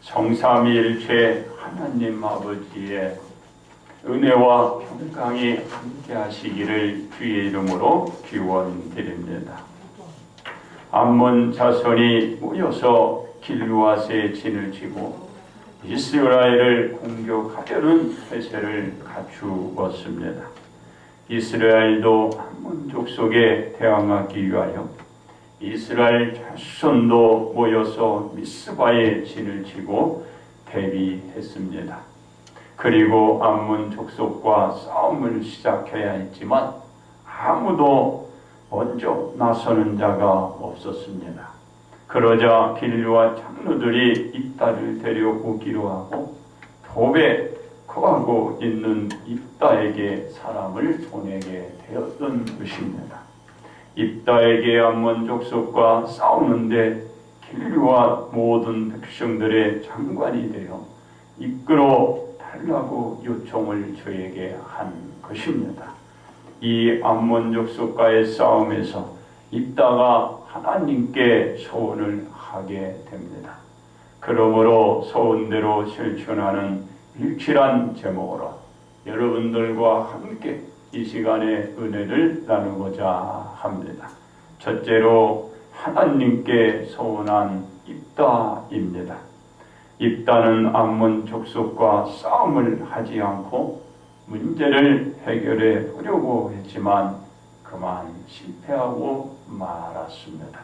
성삼위일체 하나님 아버지의 은혜와 평강이 함께 하시기를 주의 이름으로 기원드립니다. 암몬 자손이 모여서 길르앗의 진을 치고 이스라엘을 공격하려는 태세를 갖추었습니다. 이스라엘도 암몬 족속에 대항하기 위하여 이스라엘 자손도 모여서 미스바에 진을 치고 대비했습니다. 그리고 암몬 족속과 싸움을 시작해야 했지만 아무도 먼저 나서는 자가 없었습니다. 그러자 길르앗 장로들이 입다를 데려오기로 하고 톱에 거하고 있는 입다에게 사람을 보내게 되었던 것입니다. 입다에게 암몬 족속과 싸우는데 길르앗 모든 백성들의 장관이 되어 이끌어 달라고 요청을 저에게 한 것입니다. 이 암몬 족속과의 싸움에서 입다가 하나님께 소원을 하게 됩니다. 그러므로 소원대로 실천하는 일칠한 제목으로 여러분들과 함께 이 시간에 은혜를 나누고자 합니다. 첫째로 하나님께 소원한 입다입니다. 입다는 암몬 족속과 싸움을 하지 않고 문제를 해결해 보려고 했지만 그만 실패하고 말았습니다.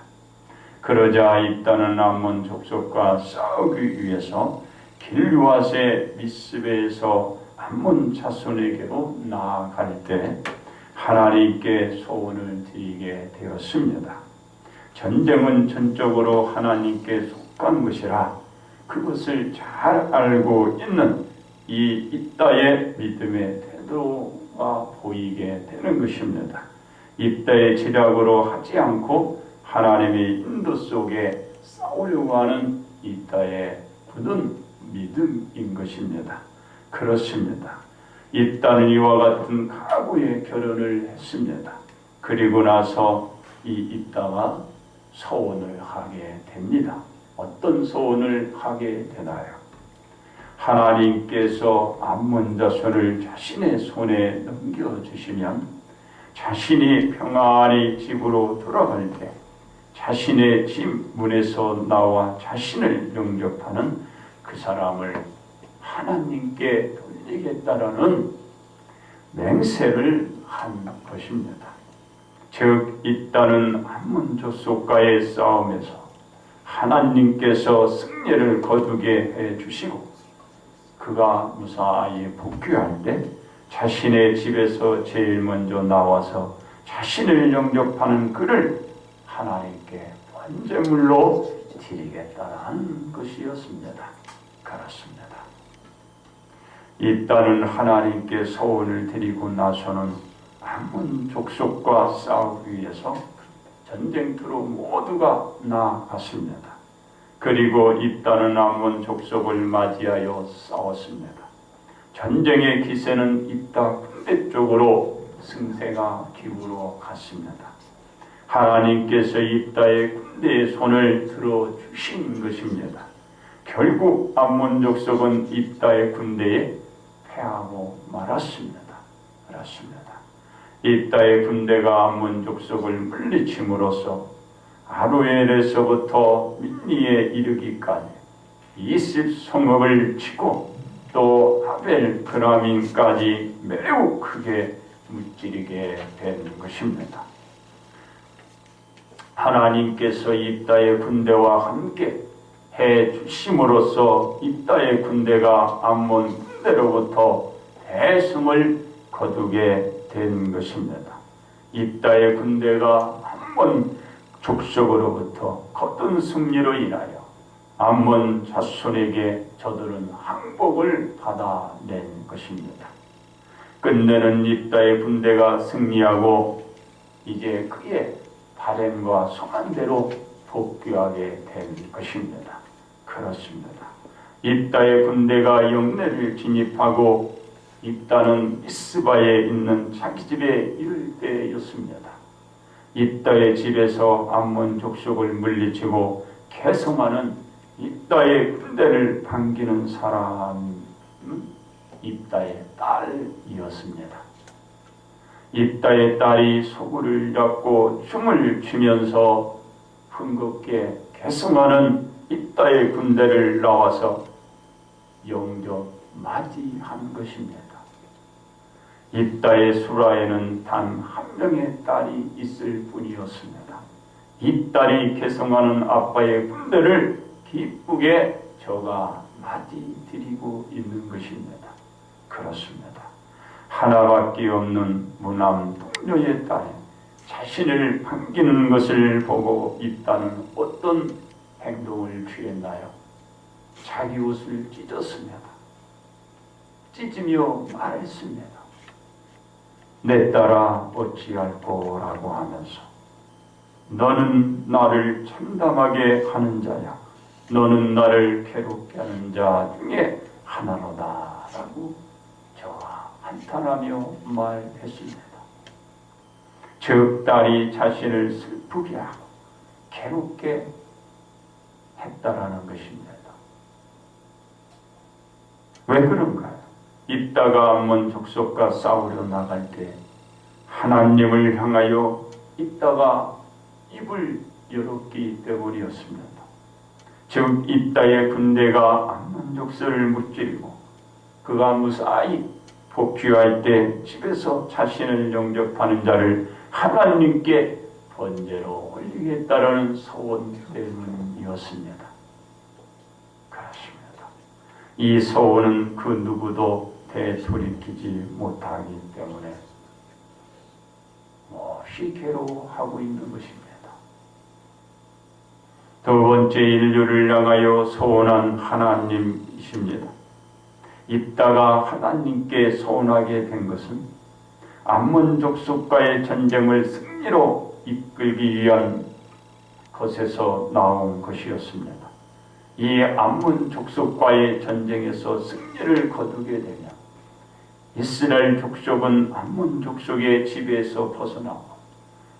그러자 입다는 암몬 족속과 싸우기 위해서 길르앗의 미스베에서 암몬 자손에게로 나아갈 때 하나님께 소원을 드리게 되었습니다. 전쟁은 전적으로 하나님께 속한 것이라 그것을 잘 알고 있는 이 입다의 믿음의 태도가 보이게 되는 것입니다. 입다의 지략으로 하지 않고 하나님의 인도 속에 싸우려고 하는 입다의 굳은 믿음인 것입니다. 그렇습니다. 입다는 이와 같은 각오의 결혼을 했습니다. 그리고 나서 이 입다가 소원을 하게 됩니다. 어떤 소원을 하게 되나요? 하나님께서 암몬 자손을 자신의 손에 넘겨주시면 자신이 평안히 집으로 돌아갈 때 자신의 집 문에서 나와 자신을 영접하는 그 사람을 하나님께 돌리겠다라는 맹세를 한 것입니다. 즉 입다는 암몬 족속과의 싸움에서 하나님께서 승리를 거두게 해주시고 그가 무사히 복귀할 때 자신의 집에서 제일 먼저 나와서 자신을 영접하는 그를 하나님께 번제물로 드리겠다는 것이었습니다. 그렇습니다. 입다는 하나님께 소원을 드리고 나서는 암몬 족속과 싸우기 위해서 전쟁터로 모두가 나아갔습니다. 그리고 입다는 암몬 족속을 맞이하여 싸웠습니다. 전쟁의 기세는 입다 군대 쪽으로 승세가 기울어 갔습니다. 하나님께서 입다의 군대의 손을 들어주신 것입니다. 결국 암몬 족속은 입다의 군대에 패하고 말았습니다. 그렇습니다. 입다의 군대가 암몬 족속을 물리침으로써 아로엘에서부터 민니에 이르기까지 20성읍을 치고 또 아벨 그라민까지 매우 크게 무찌르게 된 것입니다. 하나님께서 입다의 군대와 함께 해 주심으로써 입다의 군대가 암몬 군대로부터 대승을 거두게 된 것입니다. 입다의 군대가 암몬 족속으로부터 거둔 승리로 인하여 암몬 자손에게 저들은 항복을 받아낸 것입니다. 끝내는 입다의 군대가 승리하고 이제 그의 바램과 소망대로 복귀하게 된 것입니다. 그렇습니다. 입다의 군대가 영내를 진입하고 입다는 미스바에 있는 자기 집에 이를 때였습니다. 입다의 집에서 암몬 족속을 물리치고 개성하는 입다의 군대를 반기는 사람은 입다의 딸이었습니다. 입다의 딸이 소굴을 잡고 춤을 추면서 흥겹게 개성하는 입다의 군대를 나와서 영접 맞이한 것입니다. 입다의 수라에는 단 한 명의 딸이 있을 뿐이었습니다. 입딸이 개성하는 아빠의 군대를 기쁘게 저가 맞이드리고 있는 것입니다. 그렇습니다. 하나밖에 없는 무남 동료의 딸이 자신을 반기는 것을 보고 입다는 어떤 행동을 취했나요? 자기 옷을 찢었습니다. 찢으며 말했습니다. 내 딸아 어찌할꼬 라고 하면서 너는 나를 참담하게 하는 자야. 너는 나를 괴롭게 하는 자 중에 하나로다 라고 저와 한탄하며 말했습니다. 즉 딸이 자신을 슬프게 하고 괴롭게 했다라는 것입니다. 왜 그런가요? 입다가 암몬 족속과 싸우려 나갈 때 하나님을 향하여 입다가 입을 열었기 때문이었습니다. 즉 입다의 군대가 암몬 족속을 무찌르고 그가 무사히 복귀할 때 집에서 자신을 영접하는 자를 하나님께 번제로 올리겠다라는 소원 때문이었습니다. 그렇습니다. 이 소원은 그 누구도 되돌이키지 못하기 때문에 몹시 괴로워하고 있는 것입니다. 두 번째 인류를 향하여 소원한 하나님이십니다. 입다가 하나님께 소원하게 된 것은 암몬 족속과의 전쟁을 승리로 이끌기 위한 것에서 나온 것이었습니다. 이 암몬 족속과의 전쟁에서 승리를 거두게 되면 이스라엘 족속은 암몬 족속의 지배에서 벗어나고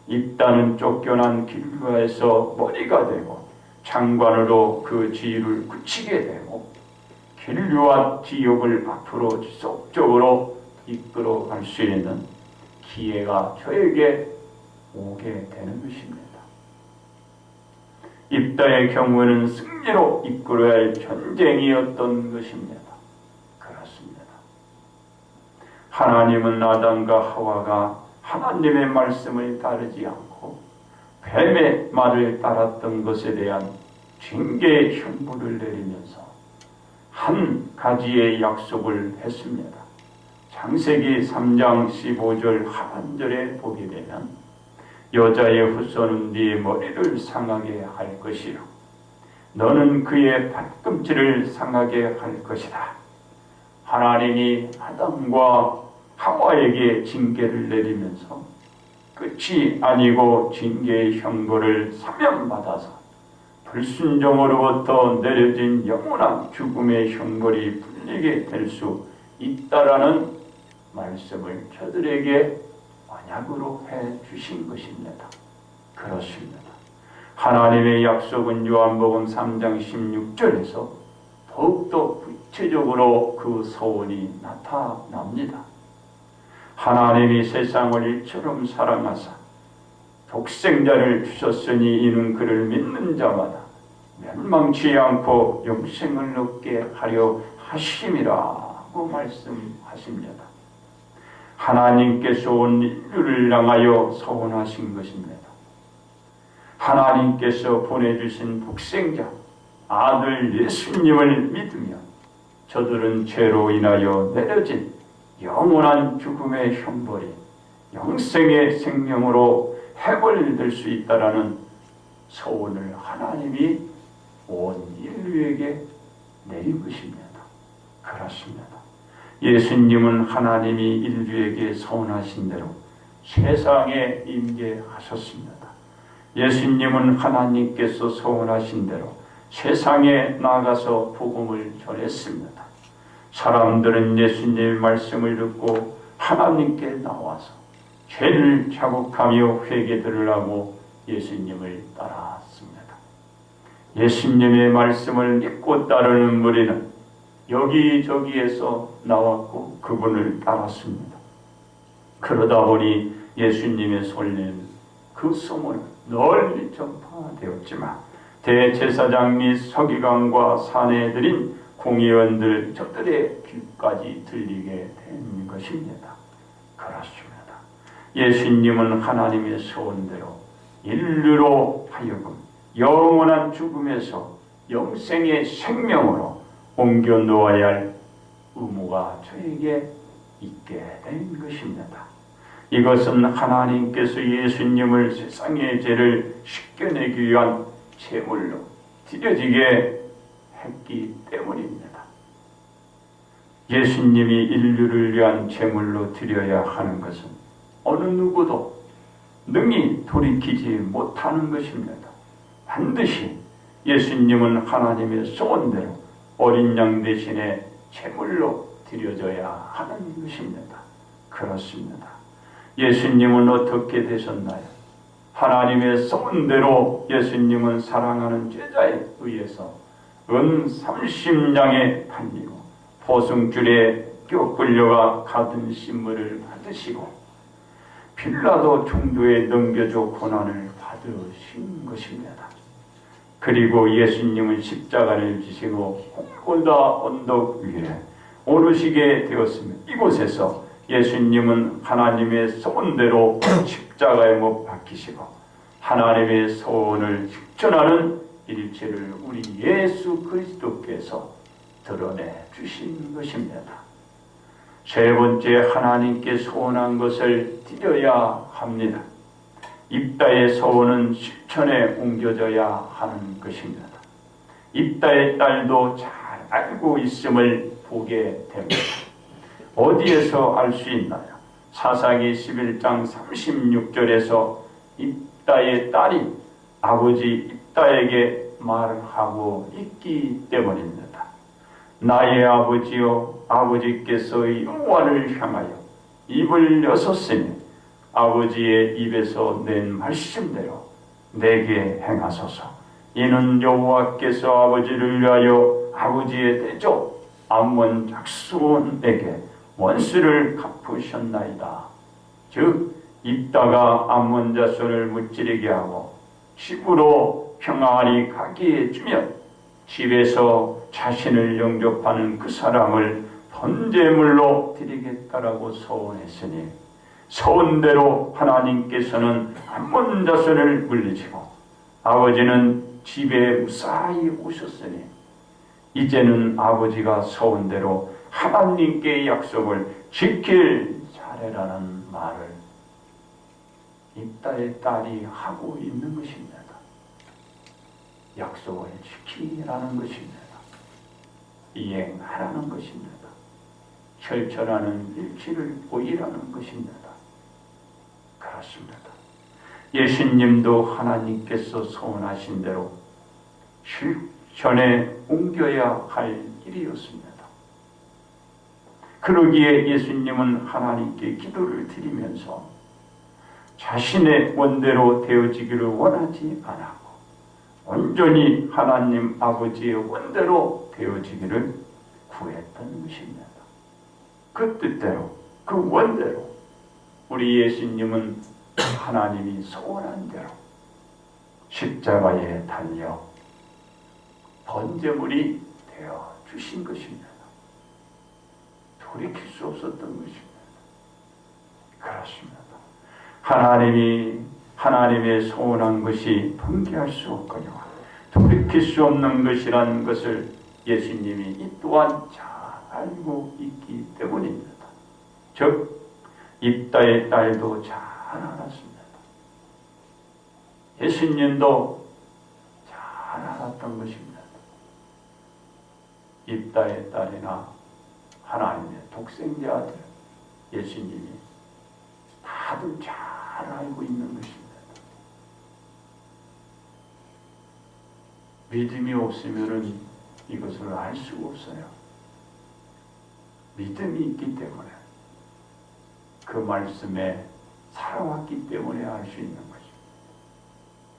입다는 쫓겨난 길르앗에서 머리가 되고 장관으로 그 지위를 굳히게 되고 길르앗 지역을 앞으로 지속적으로 이끌어갈 수 있는 기회가 저에게 오게 되는 것입니다. 입다의 경우에는 승리로 이끌어야 할 전쟁이었던 것입니다. 그렇습니다. 하나님은 아담과 하와가 하나님의 말씀을 따르지 않고 뱀의 말을 따랐던 것에 대한 징계의 형벌을 내리면서 한 가지의 약속을 했습니다. 창세기 3장 15절 하반절에 보게 되면 여자의 후손은 네 머리를 상하게 할 것이요 너는 그의 발꿈치를 상하게 할 것이다. 하나님이 아담과 하와에게 징계를 내리면서 끝이 아니고 징계의 형벌을 사면받아서 불순종으로부터 내려진 영원한 죽음의 형벌이 풀리게 될 수 있다라는 말씀을 저들에게 언약으로 해주신 것입니다. 그렇습니다. 하나님의 약속은 요한복음 3장 16절에서 더욱더 구체적으로 그 소원이 나타납니다. 하나님이 세상을 일처럼 사랑하사 독생자를 주셨으니 이는 그를 믿는 자마다 멸망치 않고 영생을 얻게 하려 하심이라고 말씀하십니다. 하나님께서 온 인류를 향하여 소원하신 것입니다. 하나님께서 보내주신 독생자 아들 예수님을 믿으며 저들은 죄로 인하여 내려진 영원한 죽음의 형벌이 영생의 생명으로 해결될 수 있다라는 소원을 하나님이 온 인류에게 내린 것입니다. 그렇습니다. 예수님은 하나님이 인류에게 소원하신 대로 세상에 임재하셨습니다. 예수님은 하나님께서 소원하신 대로 세상에 나가서 복음을 전했습니다. 사람들은 예수님의 말씀을 듣고 하나님께 나와서 죄를 자복하며 회개들을 하고 예수님을 따랐습니다. 예수님의 말씀을 믿고 따르는 무리는 여기저기에서 나왔고 그분을 따랐습니다. 그러다 보니 예수님의 소리는 그 소문은 널리 전파되었지만 대제사장 및 서기관과 사내들인 공의원들 저들의 귀까지 들리게 된 것입니다. 그렇습니다. 예수님은 하나님의 소원대로 인류로 하여금 영원한 죽음에서 영생의 생명으로 옮겨 놓아야 할 의무가 저에게 있게 된 것입니다. 이것은 하나님께서 예수님을 세상의 죄를 씻겨내기 위한 제물로 드려지게 했기 때문입니다. 예수님이 인류를 위한 제물로 드려야 하는 것은 어느 누구도 능히 돌이키지 못하는 것입니다. 반드시 예수님은 하나님의 소원대로 어린 양 대신에 제물로 드려져야 하는 것입니다. 그렇습니다. 예수님은 어떻게 되셨나요? 하나님의 소원대로 예수님은 사랑하는 제자에 의해서 은 30냥에 팔리고 포승줄에 껴 끌려가 가든 신문을 받으시고 빌라도 총독에 넘겨줘 고난을 받으신 것입니다. 그리고 예수님은 십자가를 지시고 골고다 언덕 위에 오르시게 되었으며 이곳에서 예수님은 하나님의 소원대로 십자가에 못 박히시고 하나님의 소원을 실천하는 일체를 우리 예수 그리스도께서 드러내 주신 것입니다. 세 번째, 하나님께 소원한 것을 드려야 합니다. 입다의 소원은 실천에 옮겨져야 하는 것입니다. 입다의 딸도 잘 알고 있음을 보게 됩니다. 어디에서 알 수 있나요? 사사기 11장 36절에서 입다의 딸이 아버지 입다에게 말하고 있기 때문입니다. 나의 아버지여, 아버지께서 여호와를 향하여 입을 여섰으니 아버지의 입에서 낸 말씀대로 내게 행하소서. 이는 여호와께서 아버지를 위하여 아버지의 대적 암몬 작수원에게 원수를 갚으셨나이다. 즉 입다가 암몬 자손을 무찌르게 하고 집으로 평안히 가게 해주면 집에서 자신을 영접하는 그 사람을 번제물로 드리겠다라고 소원했으니 소원대로 하나님께서는 암몬 자손을 물리치고 아버지는 집에 무사히 오셨으니 이제는 아버지가 소원대로 하나님께의 약속을 지킬 차례라는 말을 입다의 딸이 하고 있는 것입니다. 약속을 지키라는 것입니다. 이행하라는 것입니다. 철저하는 일치를 보이라는 것입니다. 그렇습니다. 예수님도 하나님께서 소원하신 대로 실천에 옮겨야 할 일이었습니다. 그러기에 예수님은 하나님께 기도를 드리면서 자신의 원대로 되어지기를 원하지 않았고 온전히 하나님 아버지의 원대로 되어지기를 구했던 것입니다. 그 뜻대로, 그 원대로 우리 예수님은 하나님이 소원한 대로 십자가에 달려 번제물이 되어 주신 것입니다. 돌이킬 수 없었던 것입니다. 그렇습니다. 하나님이 하나님의 소원한 것이 통기할 수 없거니와 돌이킬 수 없는 것이라는 것을 예수님이 이 또한 잘 알고 있기 때문입니다. 즉 입다의 딸도 잘 알았습니다. 예수님도 잘 알았던 것입니다. 입다의 딸이나 하나님의 독생자 아들 예수님이 다들 잘 알고 있는 것입니다. 믿음이 없으면 이것을 알 수가 없어요. 믿음이 있기 때문에 그 말씀에 살아왔기 때문에 알 수 있는 것입니다.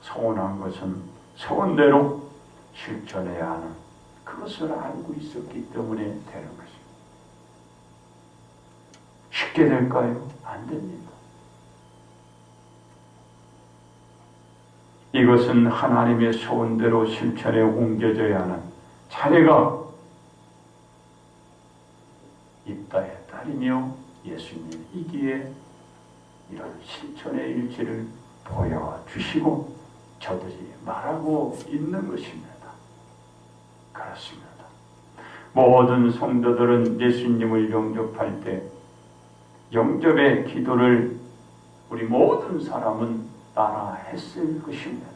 소원한 것은 소원대로 실천해야 하는 그것을 알고 있었기 때문에 되는 것입니다. 쉽게 될까요? 안 됩니다. 이것은 하나님의 소원대로 실천에 옮겨져야 하는 자리가 있다에 따르며 예수님이기에 이런 실천의 일지를 보여주시고 저들이 말하고 있는 것입니다. 그렇습니다. 모든 성도들은 예수님을 영접할 때 영접의 기도를 우리 모든 사람은 따라 했을 것입니다.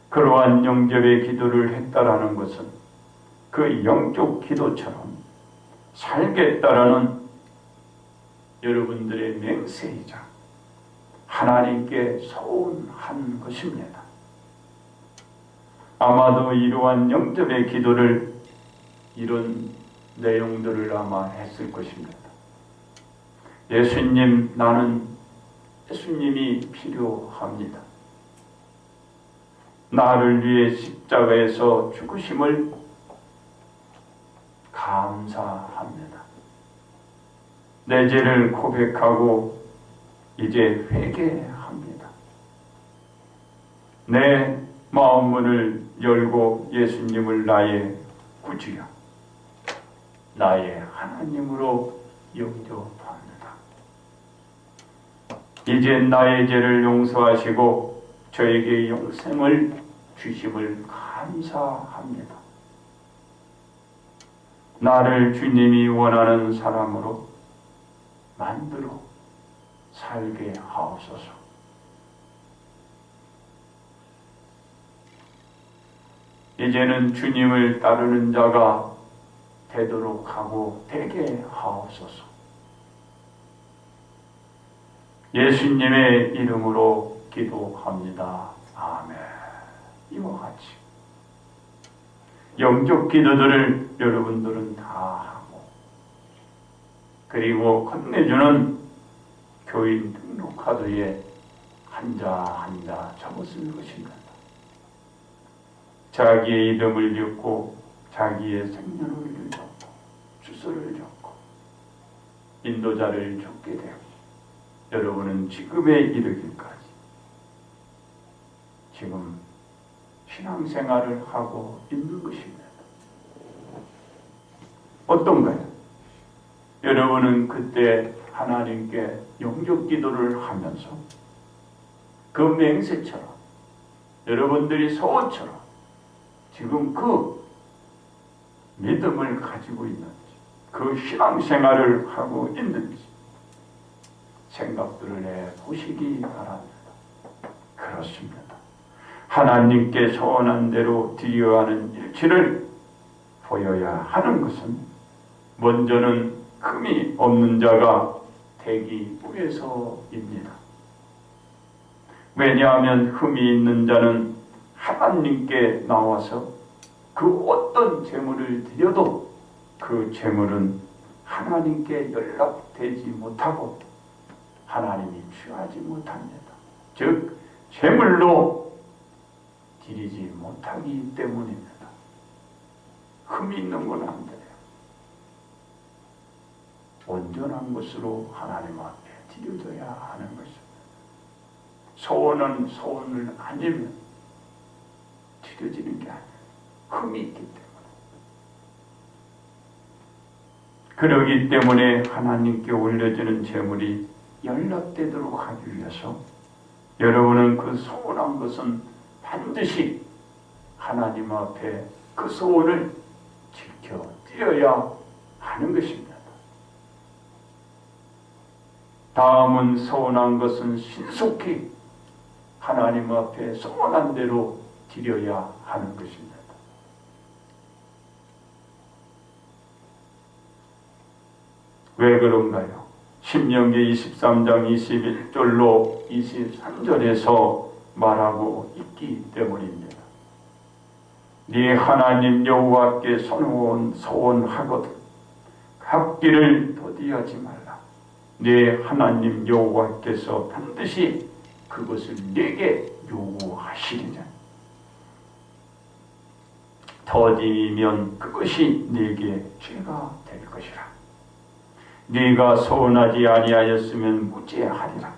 그러한 영접의 기도를 했다라는 것은 그 영적 기도처럼 살겠다라는 여러분들의 맹세이자 하나님께 소원한 것입니다. 아마도 이러한 영접의 기도를 이런 내용들을 아마 했을 것입니다. 예수님, 나는 예수님이 필요합니다. 나를 위해 십자가에서 죽으심을 감사합니다. 내 죄를 고백하고 이제 회개합니다. 내 마음문을 열고 예수님을 나의 구주여, 나의 하나님으로 영접합니다. 이제 나의 죄를 용서하시고 저에게 영생을 주심을 감사합니다. 나를 주님이 원하는 사람으로 만들어 살게 하옵소서. 이제는 주님을 따르는 자가 되도록 하고 되게 하옵소서. 예수님의 이름으로 기도합니다. 아멘. 이와 같이 영적 기도들을 여러분들은 다 하고, 그리고 건네주는 교인 등록카드에 한자 한자 적었을 것입니다. 자기의 이름을 적고 자기의 생년월일을 적고 주소를 적고 인도자를 적게 되고, 여러분은 지금에 이르기까지 지금 신앙생활을 하고 있는 것입니다. 어떤가요? 여러분은 그때 하나님께 영적 기도를 하면서 그 맹세처럼, 여러분들이 소원처럼 지금 그 믿음을 가지고 있는지, 그 신앙생활을 하고 있는지 생각들을 해보시기 바랍니다. 그렇습니다. 하나님께 소원한 대로 드려야 하는 일치를 보여야 하는 것은 먼저는 흠이 없는 자가 되기 위해서입니다. 왜냐하면 흠이 있는 자는 하나님께 나와서 그 어떤 재물을 드려도 그 재물은 하나님께 연락되지 못하고 하나님이 취하지 못합니다. 즉 재물로 드리지 못하기 때문입니다. 흠이 있는 건 안 돼요. 온전한 것으로 하나님 앞에 드려져야 하는 것입니다. 소원은 소원을 아니면 드려지는 게 아니에요. 흠이 있기 때문에. 그러기 때문에 하나님께 올려지는 제물이 연락되도록 하기 위해서 여러분은 그 소원한 것은 반드시 하나님 앞에 그 소원을 지켜드려야 하는 것입니다. 다음은 소원한 것은 신속히 하나님 앞에 소원한 대로 드려야 하는 것입니다. 왜 그런가요? 신명기 23장 21절로 23절에서 말하고 있기 때문입니다. 네 하나님 여호와께 소원하거든 갚기를 더디하지 말라. 네 하나님 여호와께서 반드시 그것을 네게 요구하시리라. 더디면 그것이 네게 죄가 될 것이라. 네가 서운하지 아니하였으면 무죄하리라.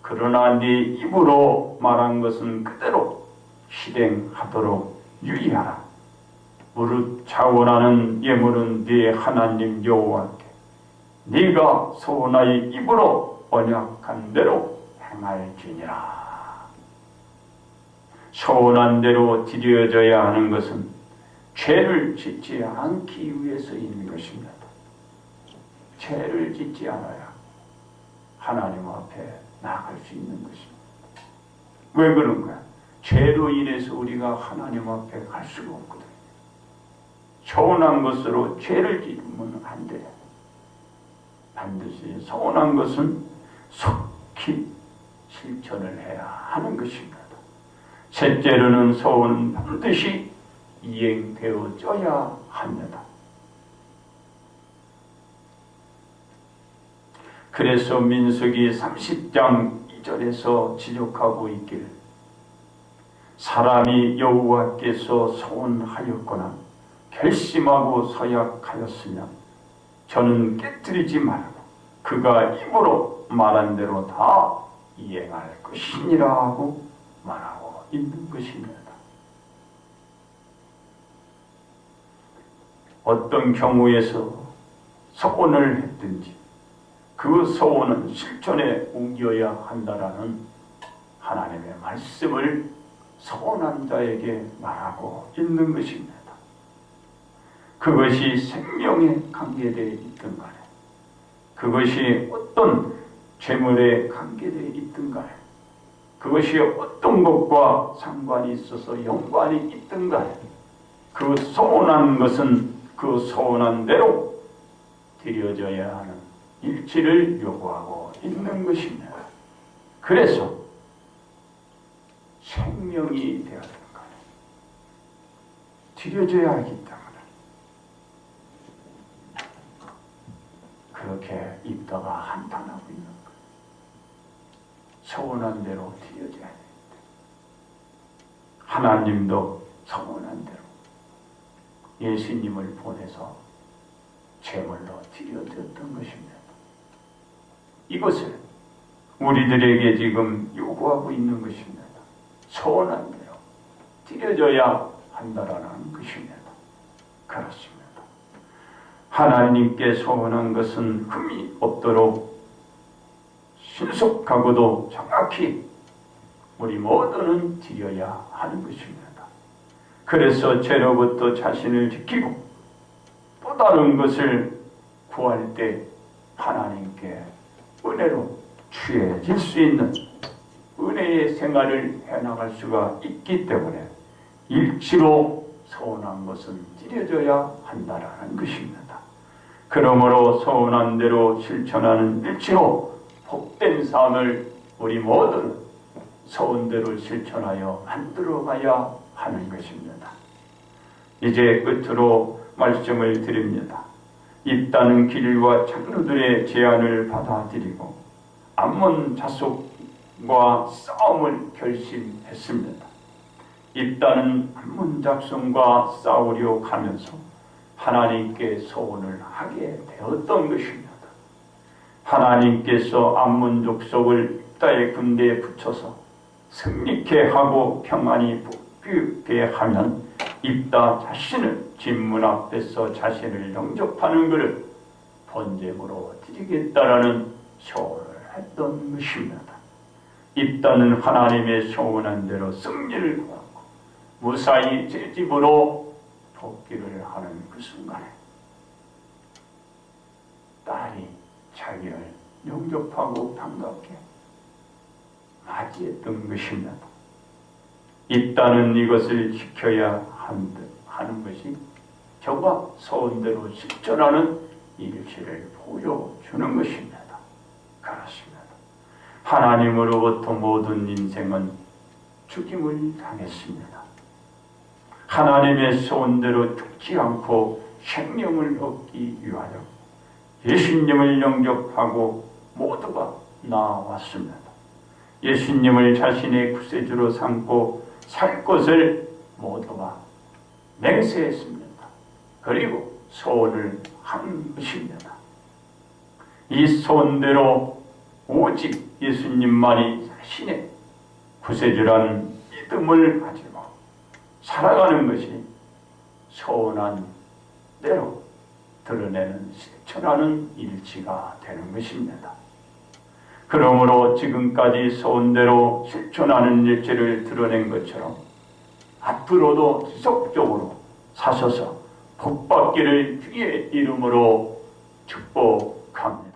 그러나 네 입으로 말한 것은 그대로 실행하도록 유의하라. 무릇 자원하는 예물은 네 하나님 여호와께 네가 서운하여 입으로 언약한 대로 행할지니라. 서운한 대로 드려져야 하는 것은 죄를 짓지 않기 위해서인 것입니다. 죄를 짓지 않아야 하나님 앞에 나아갈 수 있는 것입니다. 왜 그런가? 죄로 인해서 우리가 하나님 앞에 갈 수가 없거든요. 서운한 것으로 죄를 짓으면 안 돼요. 반드시 서운한 것은 속히 실천을 해야 하는 것입니다. 셋째로는 서운은 반드시 이행되어져야 합니다. 그래서 민수기 30장 2절에서 지적하고 있길, 사람이 여호와께서 서운하였거나 결심하고 서약하였으면 저는 깨뜨리지 말고 그가 입으로 말한 대로 다 이행할 것이니라 하고 말하고 있는 것입니다. 어떤 경우에서 서원을 했든지 그 서원은 실천에 옮겨야 한다라는 하나님의 말씀을 서원한 자에게 말하고 있는 것입니다. 그것이 생명에 관계되어 있든 간에, 그것이 어떤 재물에 관계되어 있든 간에, 그것이 어떤 것과 상관이 있어서 연관이 있든 간에, 그 서운한 것은 그 서운한 대로 드려져야 하는 일치를 요구하고 있는 것입니다. 그래서 생명이 되어야 되는 거예요. 드려져야 하기 때문에 그렇게 입다가 한탄하고 있는 거예요. 서운한 대로 드려져야 됩니다. 하나님도 서운한 대로 예수님을 보내서 제물로 드려드렸던 것입니다. 이것을 우리들에게 지금 요구하고 있는 것입니다. 서운한 대로 드려져야 한다라는 것입니다. 그렇습니다. 하나님께 서운한 것은 흠이 없도록 신속하고도 정확히 우리 모두는 드려야 하는 것입니다. 그래서 죄로부터 자신을 지키고 또 다른 것을 구할 때 하나님께 은혜로 취해질 수 있는 은혜의 생활을 해나갈 수가 있기 때문에 일치로 서운한 것은 드려져야 한다라는 것입니다. 그러므로 서운한 대로 실천하는 일치로 복된 삶을 우리 모두는 서운대로 실천하여 만들어가야 하는 것입니다. 이제 끝으로 말씀을 드립니다. 입다는 길과 장로들의 제안을 받아들이고 암몬 자손과 싸움을 결심했습니다. 입다는 암몬 자손과 싸우려 가면서 하나님께 소원을 하게 되었던 것입니다. 하나님께서 암몬 족속을 입다의 군대에 붙여서 승리케 하고 평안히 복귀게 하면 입다 자신을 진문 앞에서 자신을 영접하는 것을 번제물로 드리겠다라는 소원을 했던 것입니다. 입다는 하나님의 소원한 대로 승리를 거두고 무사히 제 집으로 복귀를 하는 그 순간에 딸이 자기를 영접하고 반갑게 맞이했던 것입니다. 입다는 이것을 지켜야 하는 것이 저가 소원대로 실천하는 일치를 보여주는 것입니다. 그렇습니다. 하나님으로부터 모든 인생은 죽임을 당했습니다. 하나님의 소원대로 죽지 않고 생명을 얻기 위하여 예수님을 영접하고 모두가 나왔습니다. 예수님을 자신의 구세주로 삼고 살 것을 모두가 맹세했습니다. 그리고 소원을 한 것입니다. 이 소원대로 오직 예수님만이 자신의 구세주라는 믿음을 가지고 살아가는 것이 소원한 대로 드러내는 실천하는 일치가 되는 것입니다. 그러므로 지금까지 소원대로 실천하는 일치를 드러낸 것처럼 앞으로도 지속적으로 사셔서 복받기를 주의 이름으로 축복합니다.